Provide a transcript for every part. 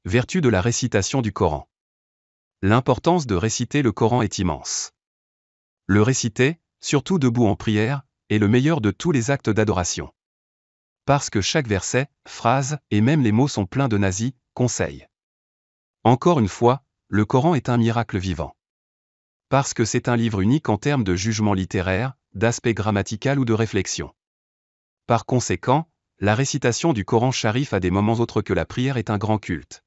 Vertu de la récitation du Coran. L'importance de réciter le Coran est immense. Le réciter, surtout debout en prière, est le meilleur de tous les actes d'adoration. Parce que chaque verset, phrase, et même les mots sont pleins de nazis, conseils. Encore une fois, le Coran est un miracle vivant. Parce que c'est un livre unique en termes de jugement littéraire, d'aspect grammatical ou de réflexion. Par conséquent, la récitation du Coran Sharif à des moments autres que la prière est un grand culte.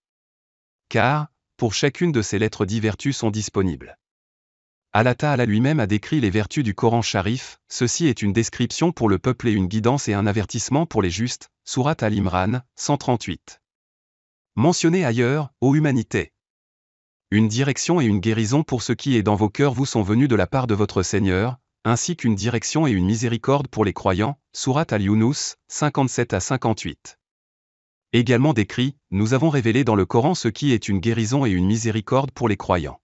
Car, pour chacune de ces lettres 10 vertus sont disponibles. Allah Ta'ala lui-même a décrit les vertus du Coran Sharif, ceci est une description pour le peuple et une guidance et un avertissement pour les justes, Surat Al-Imran, 138. Mentionné ailleurs, ô humanité. Une direction et une guérison pour ce qui est dans vos cœurs vous sont venus de la part de votre Seigneur, ainsi qu'une direction et une miséricorde pour les croyants, Surat Al-Yunus, 57 à 58. Également décrit, nous avons révélé dans le Coran ce qui est une guérison et une miséricorde pour les croyants.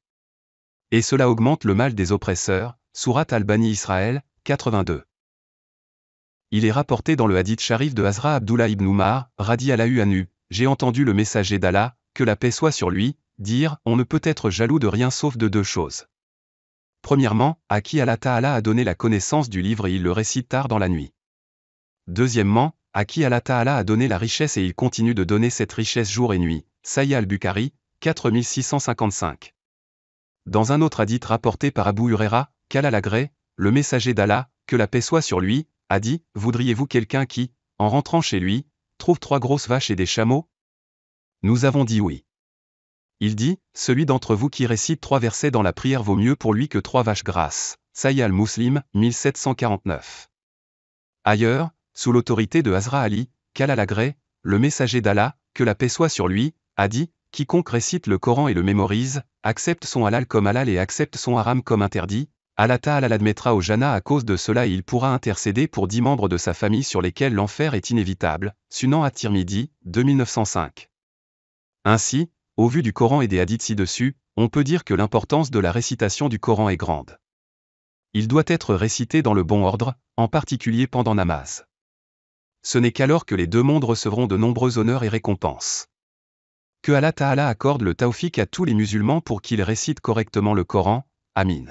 Et cela augmente le mal des oppresseurs, Surat Al-Bani Israël, 82. Il est rapporté dans le hadith sharif de Hazrat Abdullah ibn Umar, radiyallahu anhu, j'ai entendu le messager d'Allah, que la paix soit sur lui, dire, on ne peut être jaloux de rien sauf de deux choses. Premièrement, à qui Allah Ta'ala a donné la connaissance du livre et il le récite tard dans la nuit. Deuxièmement, à qui Allah Ta'ala a donné la richesse et il continue de donner cette richesse jour et nuit, Sahih al-Bukhari, 4655. Dans un autre hadith rapporté par Abu Huraira, qu'Allah l'agrée, le messager d'Allah, que la paix soit sur lui, a dit, voudriez-vous quelqu'un qui, en rentrant chez lui, trouve 3 grosses vaches et des chameaux? Nous avons dit oui. Il dit, celui d'entre vous qui récite 3 versets dans la prière vaut mieux pour lui que 3 vaches grasses. Sahih al-Muslim, 1749. Ailleurs, sous l'autorité de Hazrat Ali, qu'Allah l'agrée, le messager d'Allah, que la paix soit sur lui, a dit, quiconque récite le Coran et le mémorise, accepte son halal comme halal et accepte son haram comme interdit, Allah Ta'ala l'admettra au Jannah à cause de cela et il pourra intercéder pour 10 membres de sa famille sur lesquels l'enfer est inévitable, Sunan at-Tirmidhi, 2905. Ainsi, au vu du Coran et des hadiths ci-dessus, on peut dire que l'importance de la récitation du Coran est grande. Il doit être récité dans le bon ordre, en particulier pendant namaz. Ce n'est qu'alors que les deux mondes recevront de nombreux honneurs et récompenses. Que Allah Ta'ala accorde le tawfiq à tous les musulmans pour qu'ils récitent correctement le Coran, Amin.